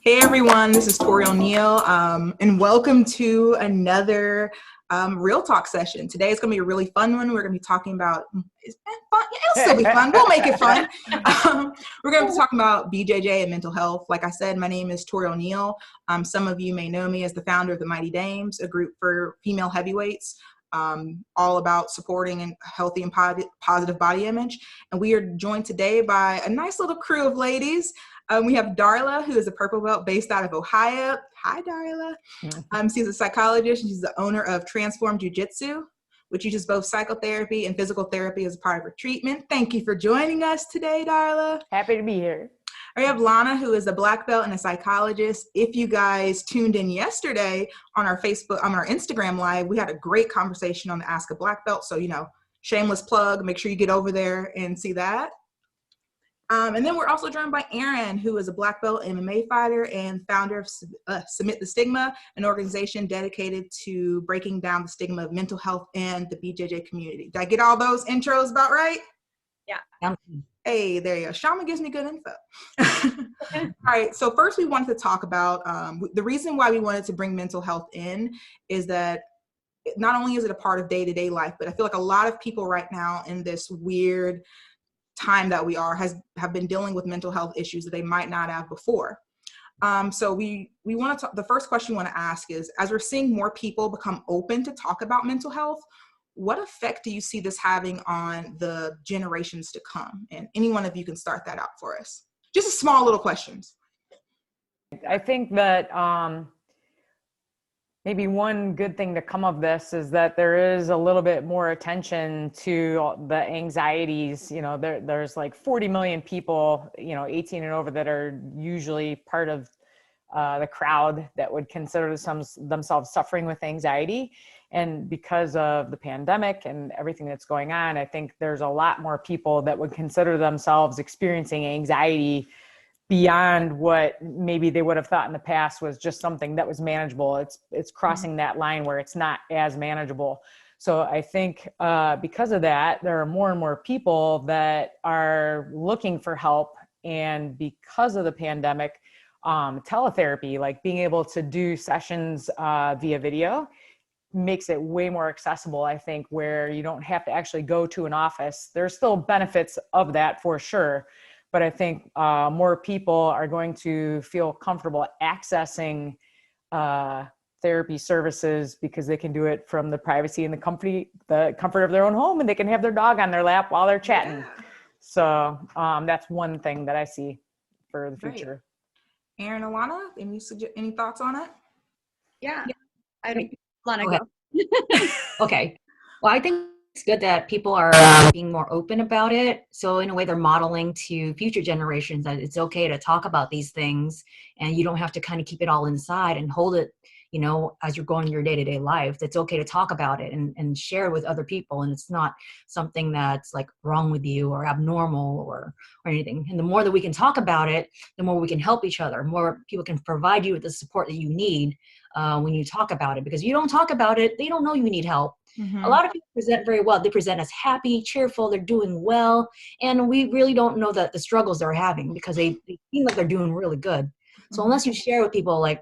Hey everyone, this is Tori O'Neill, and welcome to another Real Talk session. Today is going to be a really fun one. We're going to be talking about, fun? Yeah, it'll still be fun. We'll make it fun. We're going to be talking about BJJ and mental health. Like I said, my name is Tori O'Neill. Some of you may know me as the founder of the Mighty Dames, a group for female heavyweights, all about supporting a healthy and positive body image. And we are joined today by a nice little crew of ladies. We have Darla, who is a purple belt based out of Ohio. Hi, Darla. She's a psychologist, and she's the owner of Transform Jiu Jitsu, which uses both psychotherapy and physical therapy as a part of her treatment. Thank you for joining us today, Darla. Happy to be here. We have Lana, who is a black belt and a psychologist. If you guys tuned in yesterday on our Instagram live, we had a great conversation on the Ask a Black Belt. So, shameless plug, make sure you get over there and see that. And then we're also joined by Erin, who is a black belt MMA fighter and founder of Submit the Stigma, an organization dedicated to breaking down the stigma of mental health in the BJJ community. Did I get all those intros about right? Yeah. Hey, there you go. Shama gives me good info. All right. So first we wanted to talk about the reason why we wanted to bring mental health in is that not only is it a part of day-to-day life, but I feel like a lot of people right now in this weird time that we are have been dealing with mental health issues that they might not have before. So we want to, the first question we want to ask is, as we're seeing more people become open to talk about mental health, what effect do you see this having on the generations to come? And any one of you can start that out for us. Just a small little questions. I think that maybe one good thing to come of this is that there is a little bit more attention to the anxieties. There's like 40 million people, 18 and over that are usually part of the crowd that would consider themselves suffering with anxiety. And because of the pandemic and everything that's going on, I think there's a lot more people that would consider themselves experiencing anxiety beyond what maybe they would have thought in the past was just something that was manageable. It's crossing that line where it's not as manageable. So I think because of that, there are more and more people that are looking for help. And because of the pandemic, teletherapy, like being able to do sessions via video, makes it way more accessible, I think, where you don't have to actually go to an office. There's still benefits of that for sure. But I think more people are going to feel comfortable accessing therapy services because they can do it from the privacy and the comfort of their own home, and they can have their dog on their lap while they're chatting. Yeah. So that's one thing that I see for the future. Great. Erin, Alana, any thoughts on it? Yeah. Lana, go. Okay. Well, I think it's good that people are being more open about it. So in a way, they're modeling to future generations that it's okay to talk about these things, and you don't have to kind of keep it all inside and hold it, as you're going your day-to-day life. It's okay to talk about it and share it with other people. And it's not something that's like wrong with you or abnormal or anything. And the more that we can talk about it, the more we can help each other. More people can provide you with the support that you need when you talk about it. Because if you don't talk about it, they don't know you need help. Mm-hmm. A lot of people present very well. They present as happy, cheerful, they're doing well. And we really don't know the struggles they're having because they seem like they're doing really good. So unless you share with people like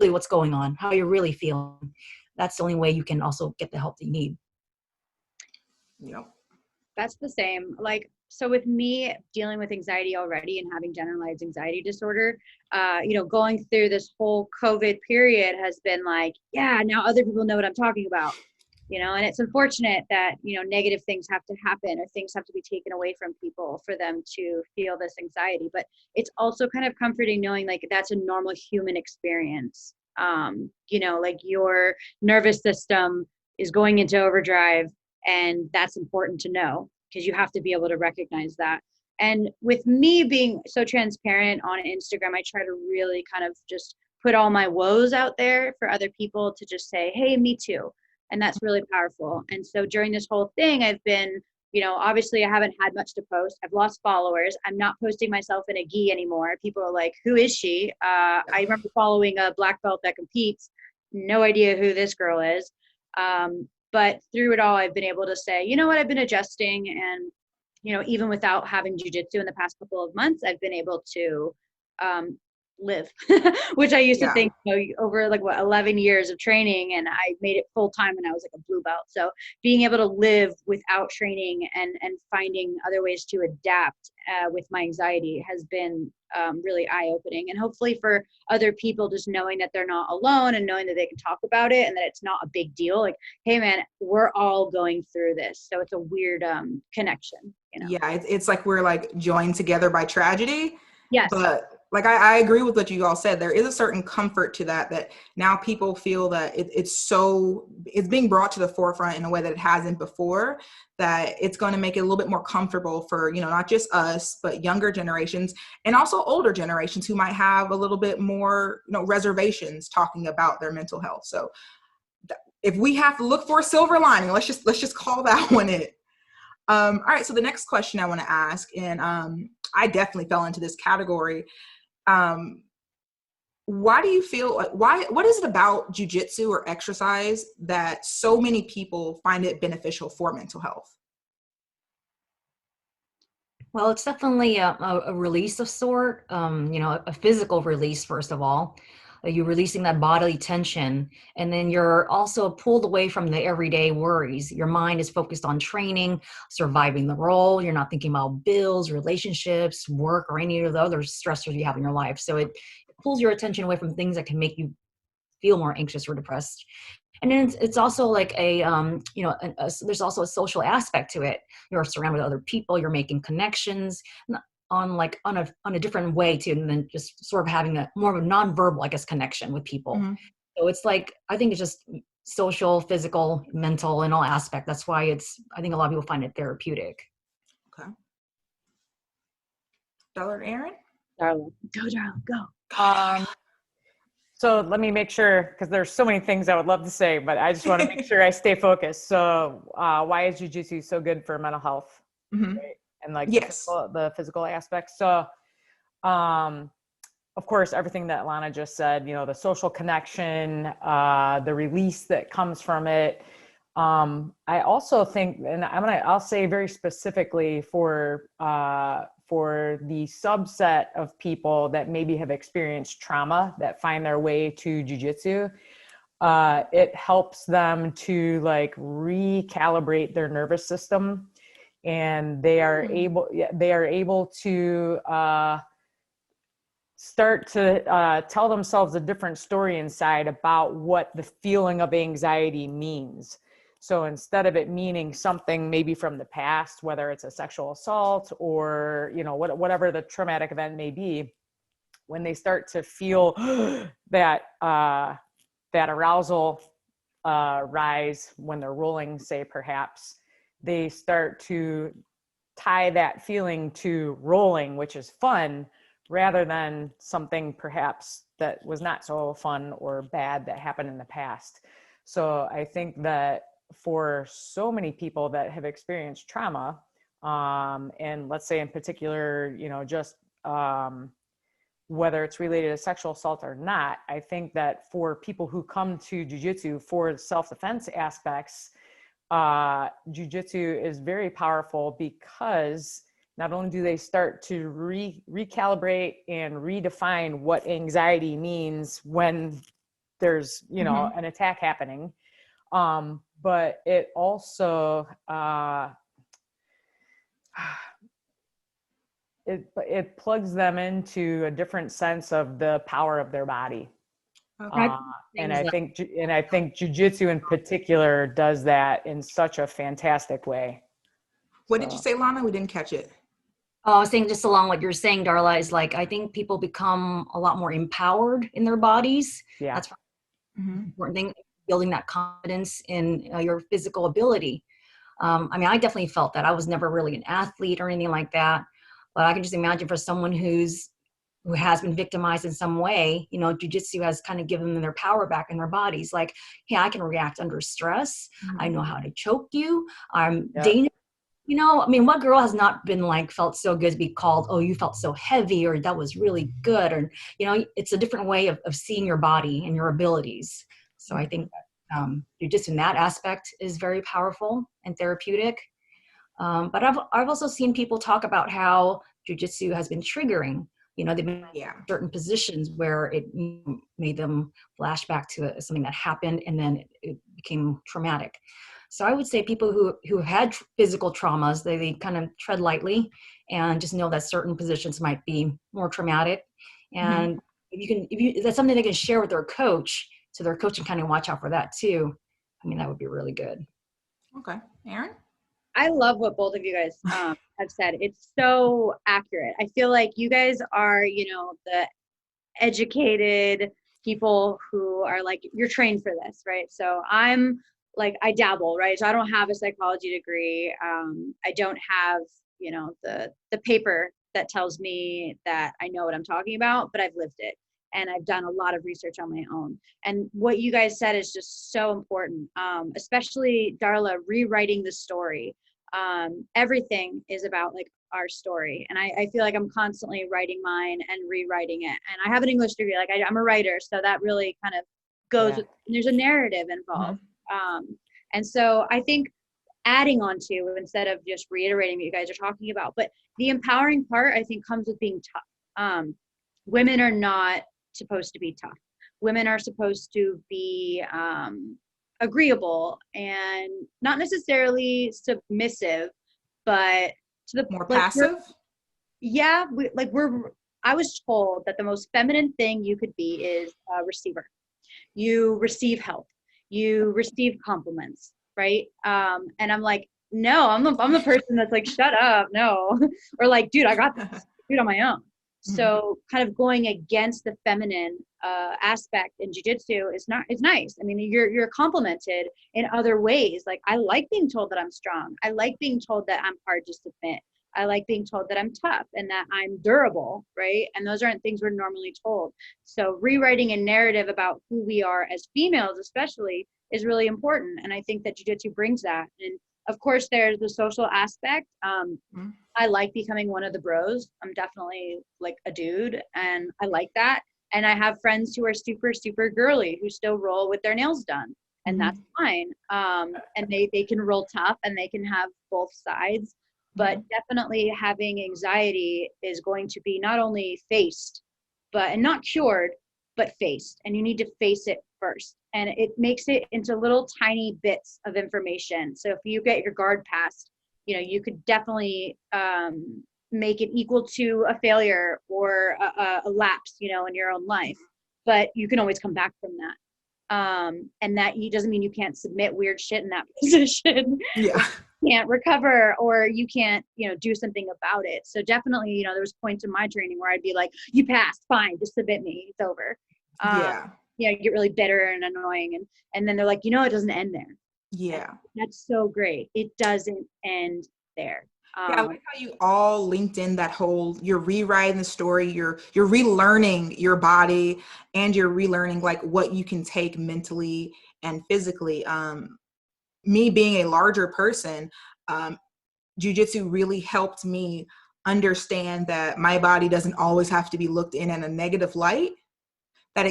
really what's going on, how you're really feeling, that's the only way you can also get the help that you need. Yep. That's the same. So with me dealing with anxiety already and having generalized anxiety disorder, going through this whole COVID period has been like, yeah, now other people know what I'm talking about. And it's unfortunate that, negative things have to happen or things have to be taken away from people for them to feel this anxiety. But it's also kind of comforting knowing like that's a normal human experience. Your nervous system is going into overdrive, and that's important to know because you have to be able to recognize that. And with me being so transparent on Instagram, I try to really kind of just put all my woes out there for other people to just say, hey, me too. And that's really powerful. And so during this whole thing, I've been, obviously I haven't had much to post. I've lost followers. I'm not posting myself in a gi anymore. People are like, who is she? I remember following a black belt that competes. No idea who this girl is. But through it all, I've been able to say, you know what, I've been adjusting and even without having jujitsu in the past couple of months, I've been able to live, which I used to think, over 11 years of training, and I made it full time when I was like a blue belt. So being able to live without training and finding other ways to adapt with my anxiety has been really eye-opening. And hopefully for other people, just knowing that they're not alone and knowing that they can talk about it and that it's not a big deal. Like, hey man, we're all going through this. So it's a weird connection. Yeah, it's like we're like joined together by tragedy. Yes. But like, I agree with what you all said. There is a certain comfort to that now people feel that it's being brought to the forefront in a way that it hasn't before, that it's going to make it a little bit more comfortable for, not just us, but younger generations and also older generations who might have a little bit more, reservations talking about their mental health. So if we have to look for a silver lining, let's just call that one it. All right. So the next question I want to ask, and I definitely fell into this category. Why do you feel what is it about jiu-jitsu or exercise that so many people find it beneficial for mental health? Well, it's definitely a release of sort, a physical release, first of all. You're releasing that bodily tension, and then you're also pulled away from the everyday worries. Your mind is focused on training, surviving the role. You're not thinking about bills, relationships, work, or any of the other stressors you have in your life. So it pulls your attention away from things that can make you feel more anxious or depressed. And then it's also like there's also a social aspect to it. You're surrounded with other people. You're making connections on a different way too, and then just sort of having a more of a nonverbal, I guess, connection with people. Mm-hmm. So it's like, I think it's just social, physical, mental, and all aspect. That's why I think a lot of people find it therapeutic. Okay. Darla, Erin? Darla. Go, Darla, go. So let me make sure, because there's so many things I would love to say, but I just want to make sure I stay focused. So why is jiu-jitsu so good for mental health? Mm-hmm. Right? And like yes. the physical aspects. So, of course, everything that Lana just said, the social connection, the release that comes from it. I also think, and I'll say very specifically for the subset of people that maybe have experienced trauma that find their way to jiu-jitsu, it helps them to like recalibrate their nervous system. And they are able to start to tell themselves a different story inside about what the feeling of anxiety means. So instead of it meaning something maybe from the past, whether it's a sexual assault or whatever the traumatic event may be, when they start to feel that arousal rise when they're rolling, say perhaps, they start to tie that feeling to rolling, which is fun, rather than something perhaps that was not so fun or bad that happened in the past. So I think that for so many people that have experienced trauma, and let's say in particular, just whether it's related to sexual assault or not, I think that for people who come to jiu-jitsu for self-defense aspects, jiu-jitsu is very powerful because not only do they start to recalibrate and redefine what anxiety means when there's, an attack happening, but it also, it plugs them into a different sense of the power of their body. Okay. And I think jiu-jitsu in particular does that in such a fantastic way. What did you say, Lana? We didn't catch it. I was saying, just along what you're saying, Darla, is like, I think people become a lot more empowered in their bodies. Yeah. That's an important thing, building that confidence in your physical ability. I definitely felt that. I was never really an athlete or anything like that, but I can just imagine for someone who has been victimized in some way, jiu-jitsu has kind of given them their power back in their bodies. Like, hey, I can react under stress. I know how to choke you. I'm dangerous. What girl has not been felt so good to be called, oh, you felt so heavy, or that was really good. Or, it's a different way of seeing your body and your abilities. So I think that jiu-jitsu in that aspect is very powerful and therapeutic. But I've also seen people talk about how jiu-jitsu has been triggering. You know, they've been in certain positions where it made them flash back to something that happened, and then it became traumatic. So I would say people who had physical traumas, they kind of tread lightly and just know that certain positions might be more traumatic. And if that's something they can share with their coach, so their coach can kind of watch out for that too, I mean, that would be really good. Okay. Erin? I love what both of you guys have said. It's so accurate. I feel like you guys are, you know, the educated people who are like, you're trained for this, right? So I'm like, I dabble, right? So I don't have a psychology degree. I don't have, you know, the paper that tells me that I know what I'm talking about, but I've lived it. And I've done a lot of research on my own. And what you guys said is just so important, especially Darla, rewriting the story. Everything is about like our story. And I feel like I'm constantly writing mine and rewriting it. And I have an English degree, like I'm a writer. So that really kind of goes, with, there's a narrative involved. And so I think adding on to, instead of just reiterating what you guys are talking about, but the empowering part, I think, comes with being tough. Women are not supposed to be tough. Women are supposed to be agreeable and not necessarily submissive, but to the more passive. I was told that the most feminine thing you could be is a receiver. You receive help. You receive compliments, right? And I'm like, no, I'm the person that's like, shut up, no, or like, dude, I got this, do it on my own. So kind of going against the feminine aspect in jiu-jitsu is nice. I mean, you're complimented in other ways. Like, I like being told that I'm strong. I like being told that I'm hard to submit. I like being told that I'm tough and that I'm durable, right? And those aren't things we're normally told. So rewriting a narrative about who we are as females, especially, is really important. And I think that jiu-jitsu brings that. And of course, there's the social aspect. I like becoming one of the bros. I'm definitely like a dude, and I like that. And I have friends who are super, super girly who still roll with their nails done, and that's fine. And they can roll tough, and they can have both sides. But definitely having anxiety is going to be not only faced, and not cured, but faced. And you need to face it first. And it makes it into little tiny bits of information. So if you get your guard passed, you know, you could definitely make it equal to a failure or a lapse, you know, in your own life. But you can always come back from that. And that doesn't mean you can't submit weird shit in that position. Yeah. Can't recover, or you can't, you know, do something about it. So definitely, you know, there was points in my training where I'd be like, you passed, fine, just submit me, it's over. You get really bitter and annoying, and then they're like, you know, it doesn't end there. Yeah. And that's so great. It doesn't end there. I like how you all linked in that whole, you're rewriting the story, you're relearning your body, and you're relearning like what you can take mentally and physically. Me being a larger person, jiu-jitsu really helped me understand that my body doesn't always have to be looked in a negative light, that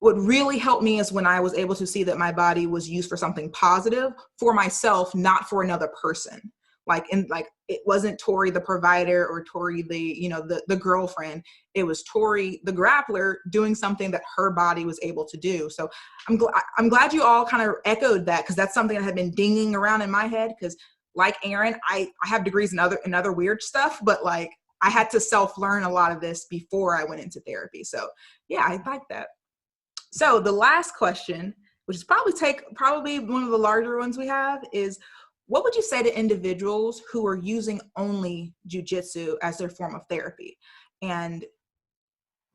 what really helped me is when I was able to see that my body was used for something positive for myself, not for another person. It wasn't Tori the provider or Tori the girlfriend. It was Tori the grappler doing something that her body was able to do. So I'm glad you all kind of echoed that, because that's something that had been dinging around in my head. Because like Erin, I have degrees in other weird stuff, but like I had to self-learn a lot of this before I went into therapy. So yeah, I like that. So the last question, which is probably one of the larger ones we have, is what would you say to individuals who are using only jiu-jitsu as their form of therapy? And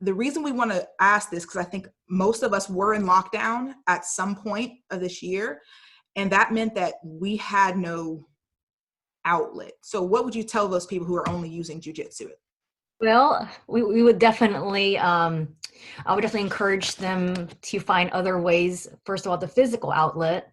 the reason we want to ask this, because I think most of us were in lockdown at some point of this year, and that meant that we had no outlet. So what would you tell those people who are only using jiu-jitsu? Well, we would definitely, I would definitely encourage them to find other ways. First of all, the physical outlet.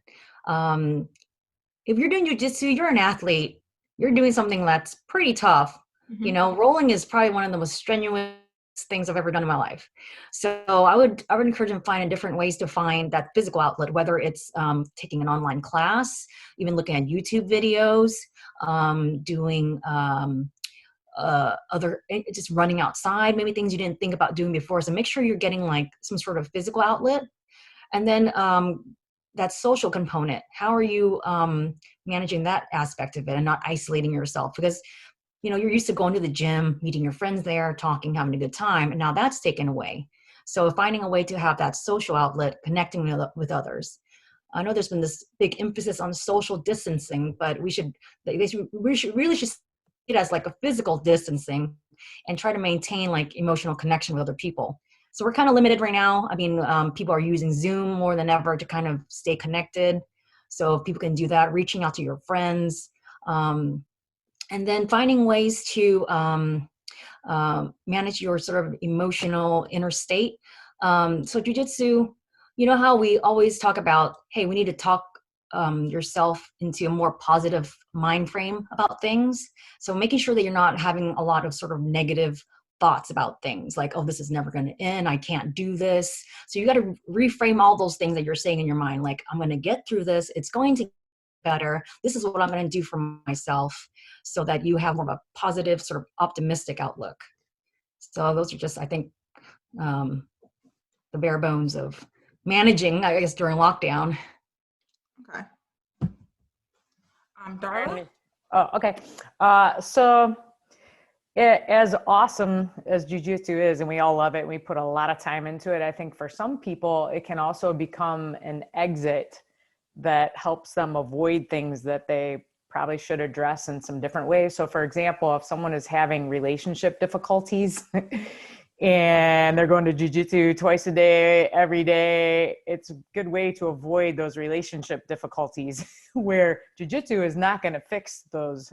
If you're doing jiu-jitsu, you're an athlete, you're doing something that's pretty tough. You know, rolling is probably one of the most strenuous things I've ever done in my life. So I would encourage them finding different ways to find that physical outlet, whether it's taking an online class, even looking at YouTube videos, doing just running outside, maybe things you didn't think about doing before. So make sure you're getting like some sort of physical outlet. And then that social component, how are you managing that aspect of it and not isolating yourself? Because you're used to going to the gym, meeting your friends there, talking, having a good time, and now that's taken away. So finding a way to have that social outlet, connecting with others. I know there's been this big emphasis on social distancing, but we really should see it as like a physical distancing and try to maintain like emotional connection with other people. So we're kind of limited right now. I mean, people are using Zoom more than ever to kind of stay connected. So if people can do that, reaching out to your friends, and then finding ways to manage your sort of emotional inner state. So jiu-jitsu, you know how we always talk about, hey, we need to talk yourself into a more positive mind frame about things. So making sure that you're not having a lot of sort of negative thoughts about things like, oh, this is never going to end. I can't do this. So you got to reframe all those things that you're saying in your mind. Like, I'm going to get through this. It's going to get better. This is what I'm going to do for myself, so that you have more of a positive, sort of optimistic outlook. So those are just, I think, the bare bones of managing, I guess, during lockdown. Okay. Darla? Oh, okay. So as awesome as jiu-jitsu is, and we all love it, and we put a lot of time into it, I think for some people, it can also become an exit that helps them avoid things that they probably should address in some different ways. So for example, if someone is having relationship difficulties and they're going to jiu-jitsu twice a day, every day, it's a good way to avoid those relationship difficulties where jiu-jitsu is not going to fix those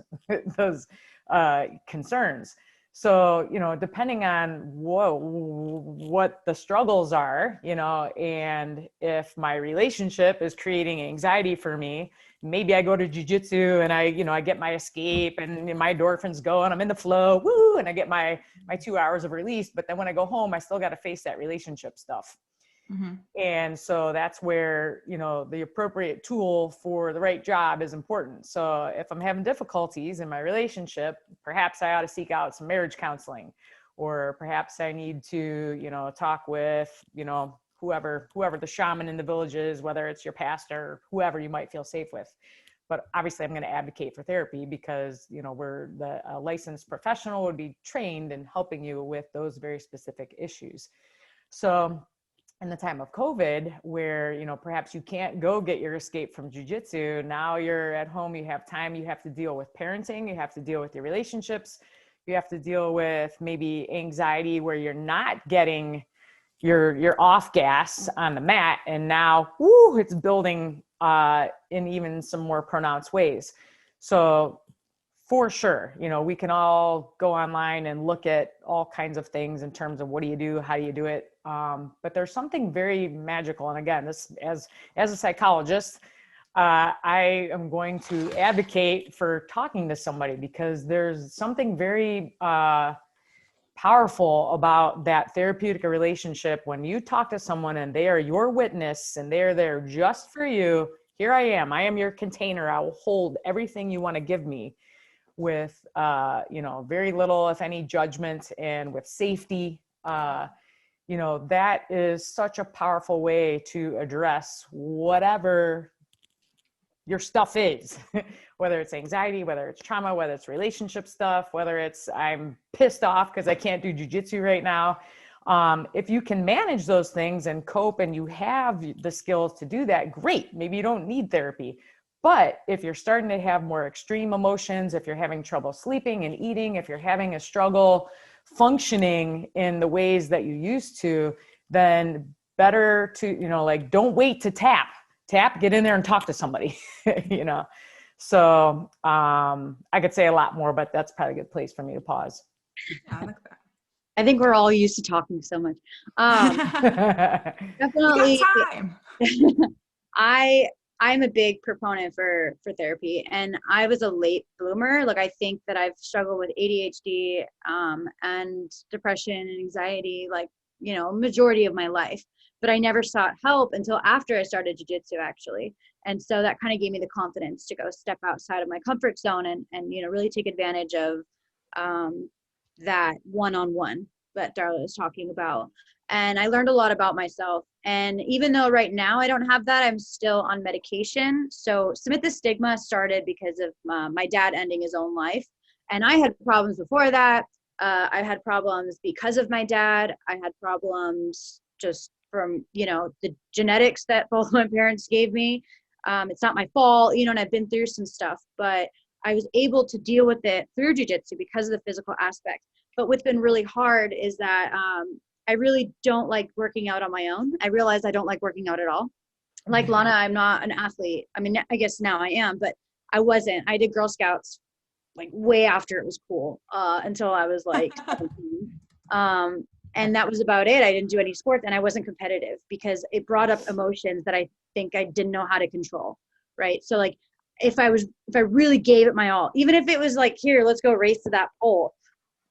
concerns. So, depending on what the struggles are, and if my relationship is creating anxiety for me, maybe I go to jiu-jitsu and I get my escape and my endorphins go and I'm in the flow, woo, and I get my 2 hours of release. But then when I go home, I still got to face that relationship stuff. Mm-hmm. And so that's where, the appropriate tool for the right job is important. So if I'm having difficulties in my relationship, perhaps I ought to seek out some marriage counseling, or perhaps I need to, talk with, whoever the shaman in the village is, whether it's your pastor, whoever you might feel safe with. But obviously I'm going to advocate for therapy because, we're the licensed professional would be trained in helping you with those very specific issues. So in the time of COVID, where, perhaps you can't go get your escape from jiu-jitsu, now you're at home, you have time, you have to deal with parenting, you have to deal with your relationships, you have to deal with maybe anxiety where you're not getting your off gas on the mat. And now, it's building in even some more pronounced ways. So for sure, we can all go online and look at all kinds of things in terms of what do you do, how do you do it. But there's something very magical. And again, this as a psychologist, I am going to advocate for talking to somebody because there's something very powerful about that therapeutic relationship when you talk to someone and they are your witness and they're there just for you. Here I am your container. I will hold everything you want to give me with, very little, if any, judgment and with safety. That is such a powerful way to address whatever your stuff is, whether it's anxiety, whether it's trauma, whether it's relationship stuff, whether it's I'm pissed off because I can't do jiu-jitsu right now. If you can manage those things and cope and you have the skills to do that, great. Maybe you don't need therapy. But if you're starting to have more extreme emotions, if you're having trouble sleeping and eating, if you're having a struggle functioning in the ways that you used to, then better to, don't wait to tap, get in there and talk to somebody, So I could say a lot more, but that's probably a good place for me to pause. Yeah, I like that. I think we're all used to talking so much. Definitely. We got time. I'm a big proponent for therapy, and I was a late bloomer. Like, I think that I've struggled with ADHD and depression and anxiety, like, majority of my life, but I never sought help until after I started jiu-jitsu, actually. And so that kind of gave me the confidence to go step outside of my comfort zone and really take advantage of that one-on-one that Darla is talking about. And I learned a lot about myself. And even though right now I don't have that, I'm still on medication. So Submit the Stigma started because of my dad ending his own life. And I had problems before that. I had problems because of my dad. I had problems just from, the genetics that both my parents gave me. It's not my fault, and I've been through some stuff, but I was able to deal with it through jiu-jitsu because of the physical aspect. But what's been really hard is that I really don't like working out on my own. I realize I don't like working out at all. Like Lana, I'm not an athlete. I mean, I guess now I am, but I wasn't. I did Girl Scouts like way after it was cool, until I was like 17. And that was about it. I didn't do any sports, and I wasn't competitive because it brought up emotions that I think I didn't know how to control. Right. So like if I really gave it my all, even if it was like, here, let's go race to that pole,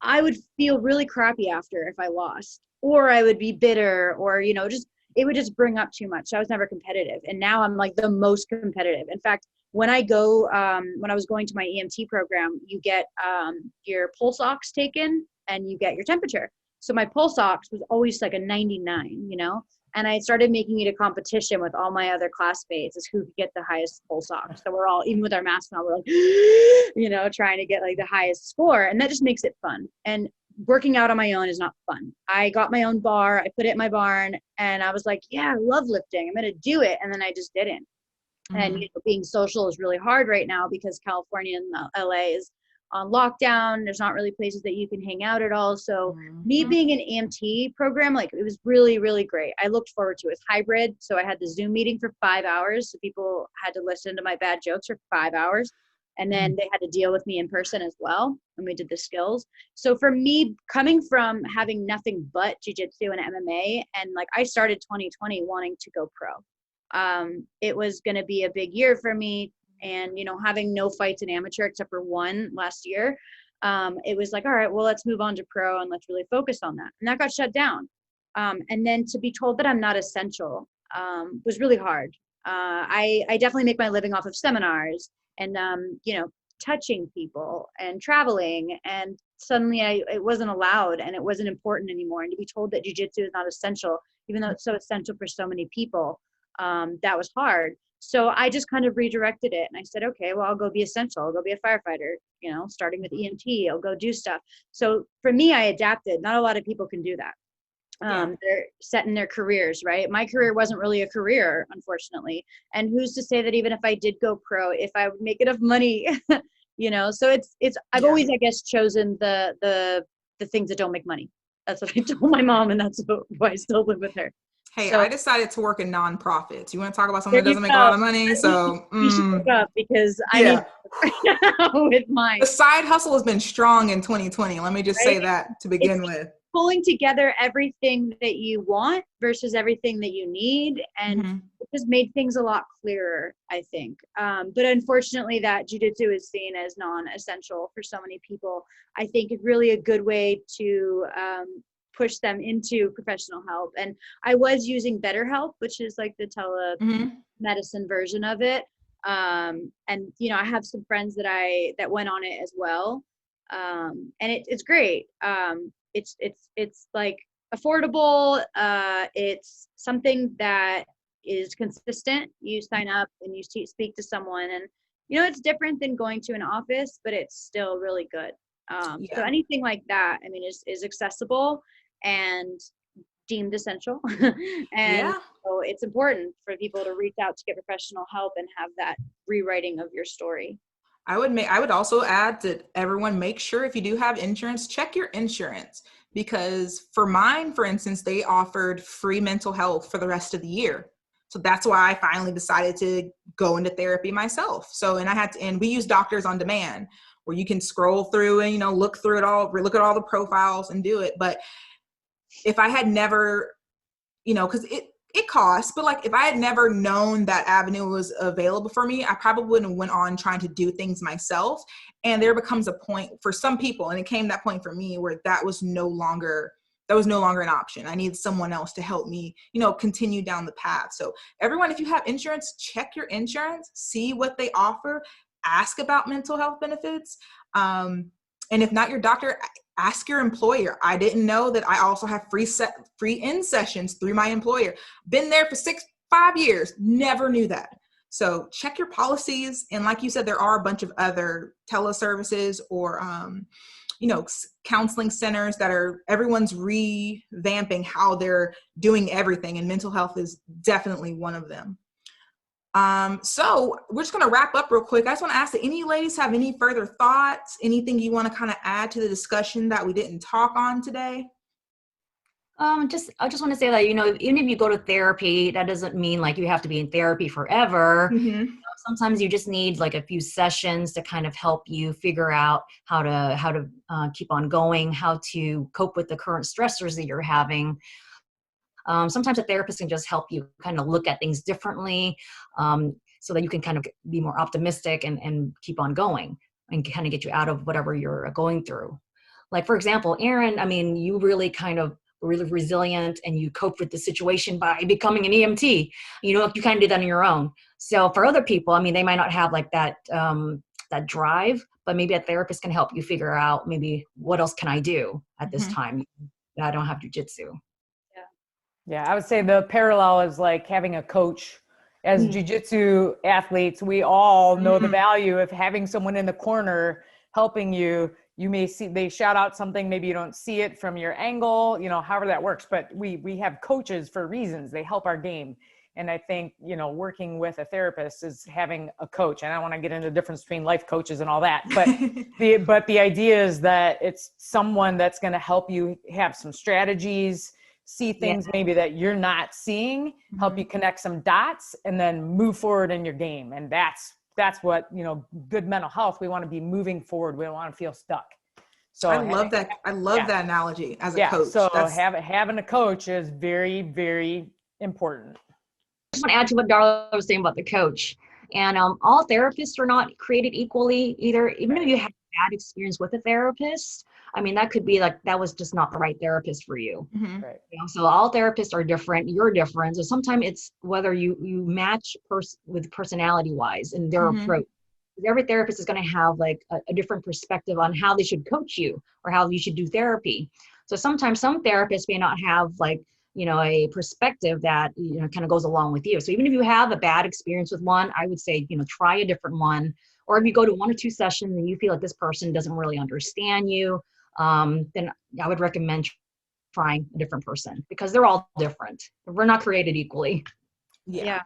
I would feel really crappy after if I lost, or I would be bitter, or, it would just bring up too much. I was never competitive. And now I'm like the most competitive. In fact, when I was going to my EMT program, you get your pulse ox taken and you get your temperature. So my pulse ox was always like a 99, and I started making it a competition with all my other classmates as who could get the highest pulse ox. So we're all, even with our masks on, we're like, trying to get like the highest score. And that just makes it fun. And working out on my own is not fun. I got my own bar. I put it in my barn and I was like, yeah, I love lifting. I'm going to do it. And then I just didn't. And being social is really hard right now because California and LA is on lockdown. There's not really places that you can hang out at all. So me being an EMT program, like it was really, really great. I looked forward to it. It's hybrid. So I had the Zoom meeting for 5 hours. So people had to listen to my bad jokes for 5 hours. And then they had to deal with me in person as well. And we did the skills. So for me, coming from having nothing but jiu-jitsu and MMA, and like I started 2020 wanting to go pro. It was going to be a big year for me. And, having no fights in amateur except for one last year, it was like, all right, well, let's move on to pro and let's really focus on that. And that got shut down. And then to be told that I'm not essential was really hard. I definitely make my living off of seminars and, touching people and traveling. And suddenly it wasn't allowed and it wasn't important anymore. And to be told that jiu-jitsu is not essential, even though it's so essential for so many people, that was hard. So I just kind of redirected it and I said, okay, well, I'll go be essential. I'll go be a firefighter, starting with EMT, I'll go do stuff. So for me, I adapted. Not a lot of people can do that. They're set in their careers, right? My career wasn't really a career, unfortunately. And who's to say that even if I did go pro, if I would make enough money, so I've always, I guess, chosen the things that don't make money. That's what I told my mom. And that's why I still live with her. Hey, so, I decided to work in nonprofits. You want to talk about something that doesn't make a lot of money? So you should look up because I need with mine. The side hustle has been strong in 2020. Let me just say that to begin with. Pulling together everything that you want versus everything that you need. And it just made things a lot clearer, I think. But unfortunately that jiu-jitsu is seen as non-essential for so many people. I think it's really a good way to push them into professional help. And I was using BetterHelp, which is like the telemedicine version of it. And I have some friends that went on it as well. And it's great. It's like affordable. It's something that is consistent. You sign up and you speak to someone and, it's different than going to an office, but it's still really good. So anything like that, is accessible and deemed essential. And so it's important for people to reach out to get professional help and have that rewriting of your story. I would also add that everyone make sure if you do have insurance, check your insurance, because for mine, for instance, they offered free mental health for the rest of the year. So that's why I finally decided to go into therapy myself. So, and we use Doctors on Demand where you can scroll through and, look through it all, look at all the profiles and do it. But if I had never, because it costs, but like if I had never known that avenue was available for me, I probably wouldn't have went on trying to do things myself. And there becomes a point for some people, and it came that point for me where that was no longer an option. I needed someone else to help me, continue down the path. So everyone, if you have insurance, check your insurance, see what they offer, ask about mental health benefits. And if not your doctor, ask your employer. I didn't know that I also have free in sessions through my employer. Been there for 5 years, never knew that. So check your policies. And like you said, there are a bunch of other teleservices or, counseling centers everyone's revamping how they're doing everything. And mental health is definitely one of them. So we're just going to wrap up real quick. I just want to ask that any ladies have any further thoughts, anything you want to kind of add to the discussion that we didn't talk on today? I just want to say that, even if you go to therapy, that doesn't mean like you have to be in therapy forever. Mm-hmm. Sometimes you just need like a few sessions to kind of help you figure out how to keep on going, how to cope with the current stressors that you're having. Sometimes a therapist can just help you kind of look at things differently, so that you can kind of be more optimistic and keep on going and kind of get you out of whatever you're going through. Like, for example, Erin, I mean, you really kind of were really resilient and you coped with the situation by becoming an EMT. You kind of did that on your own. So for other people, I mean, they might not have like that drive, but maybe a therapist can help you figure out maybe what else can I do at this time that I don't have jiu-jitsu. Yeah, I would say the parallel is like having a coach. As jiu-jitsu athletes, we all know the value of having someone in the corner helping you. You may see they shout out something, maybe you don't see it from your angle, however that works. But we have coaches for reasons. They help our game. And I think, working with a therapist is having a coach. And I don't want to get into the difference between life coaches and all that. But the idea is that it's someone that's going to help you have some strategies, see things maybe that you're not seeing, help you connect some dots, and then move forward in your game. And that's what, good mental health, we want to be moving forward. We don't want to feel stuck. So I love that. I love that analogy as a coach. So having a coach is very, very important. I just want to add to what Darla was saying about the coach. And all therapists are not created equally either. Even if you have a bad experience with a therapist, I mean, that could be like, that was just not the right therapist for you. Mm-hmm. Right. So all therapists are different. You're different. So sometimes it's whether you match with personality wise and their approach. Every therapist is going to have like a different perspective on how they should coach you or how you should do therapy. So sometimes some therapists may not have like, a perspective that, kind of goes along with you. So even if you have a bad experience with one, I would say, try a different one. Or if you go to 1 or 2 sessions and you feel like this person doesn't really understand you, then I would recommend trying a different person because they're all different. We're not created equally. Yeah.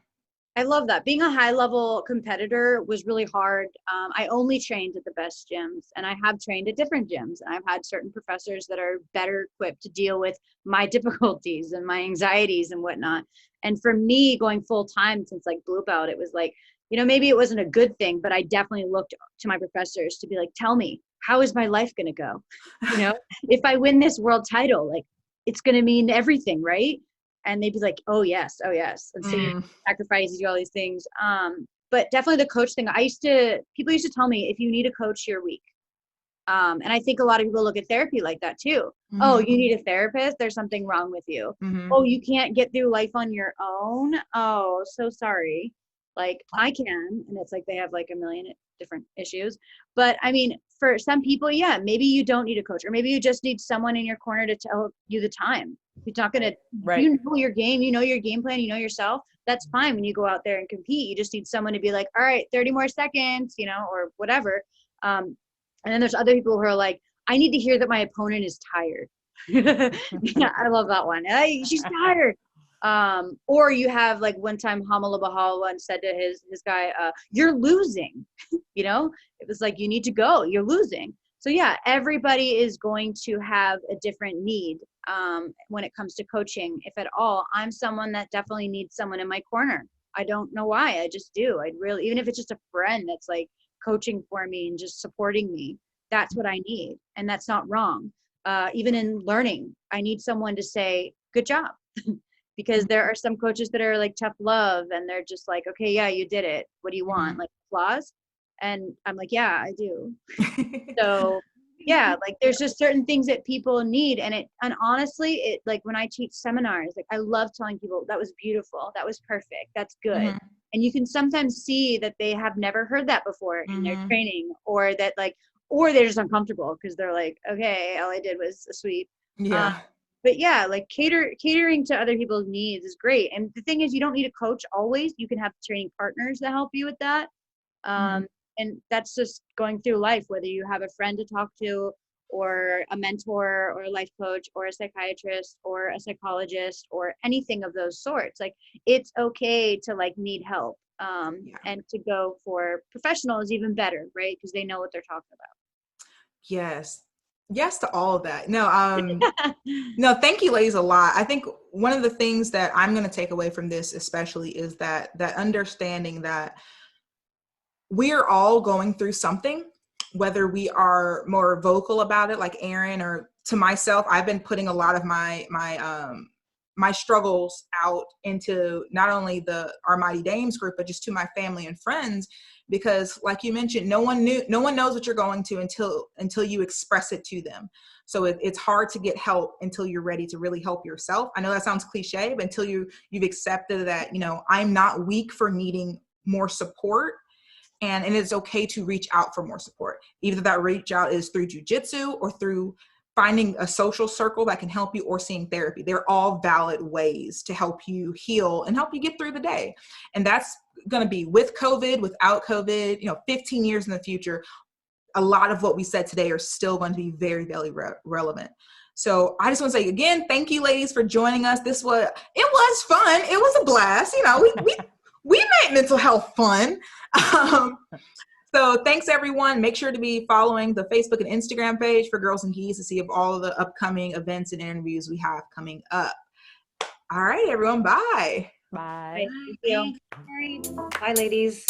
I love that. Being a high level competitor was really hard. I only trained at the best gyms, and I have trained at different gyms. And I've had certain professors that are better equipped to deal with my difficulties and my anxieties and whatnot. And for me, going full time since like blue belt, it was like, maybe it wasn't a good thing, but I definitely looked to my professors to be like, tell me, how is my life going to go? If I win this world title, like it's going to mean everything, right? And they'd be like, oh yes. And so you sacrifice, you do all these things. But definitely the coach thing, people used to tell me, if you need a coach, you're weak. And I think a lot of people look at therapy like that too. Mm-hmm. Oh, you need a therapist? There's something wrong with you. Mm-hmm. Oh, you can't get through life on your own? Oh, so sorry. Like I can. And it's like they have like a million different issues. But I mean, for some people, yeah, maybe you don't need a coach, or maybe you just need someone in your corner to tell you the time. You're not going to, you know your game, you know your game plan, you know yourself. That's fine when you go out there and compete. You just need someone to be like, all right, 30 more seconds, or whatever. And then there's other people who are like, I need to hear that my opponent is tired. Yeah, I love that one. Hey, she's tired. Or you have like one time Hamala Bahal once said to his guy, you're losing, it was like, you need to go, you're losing. So yeah, everybody is going to have a different need when it comes to coaching. If at all, I'm someone that definitely needs someone in my corner. I don't know why, I just do. I'd really, even if it's just a friend that's like coaching for me and just supporting me, that's what I need. And that's not wrong. Even in learning, I need someone to say, good job. because there are some coaches that are like tough love and they're just like, okay, yeah, you did it. What do you want? Like applause? And I'm like, yeah, I do. So yeah, like there's just certain things that people need. And honestly, it like when I teach seminars, like I love telling people that was beautiful. That was perfect. That's good. And you can sometimes see that they have never heard that before in their training, or that like, or they're just uncomfortable because they're like, okay, all I did was a sweep. Yeah. But yeah, like catering to other people's needs is great. And the thing is, you don't need a coach always. You can have training partners that help you with that. And that's just going through life, whether you have a friend to talk to, or a mentor, or a life coach, or a psychiatrist, or a psychologist, or anything of those sorts. Like it's okay to like need help. And to go for professionals even better, right? Because they know what they're talking about. Yes to all of that. No, thank you ladies a lot. I think one of the things that I'm going to take away from this especially is that understanding that we are all going through something, whether we are more vocal about it like Erin, or to myself, I've been putting a lot of my struggles out into not only our Mighty Dames group, but just to my family and friends, because like you mentioned, no one knows what you're going to until you express it to them. So it's hard to get help until you're ready to really help yourself. I know that sounds cliche, but until you've accepted that, I'm not weak for needing more support. And it's okay to reach out for more support. Either that reach out is through jiu-jitsu or through finding a social circle that can help you, or seeing therapy. They're all valid ways to help you heal and help you get through the day. And that's going to be with COVID, without COVID, 15 years in the future. A lot of what we said today are still going to be very, very relevant. So I just want to say again, thank you ladies for joining us. It was fun. It was a blast. We made mental health fun. So thanks everyone. Make sure to be following the Facebook and Instagram page for Girls and Gis to see of all of the upcoming events and interviews we have coming up. All right, everyone. Bye. Bye. Thank you. Bye, ladies.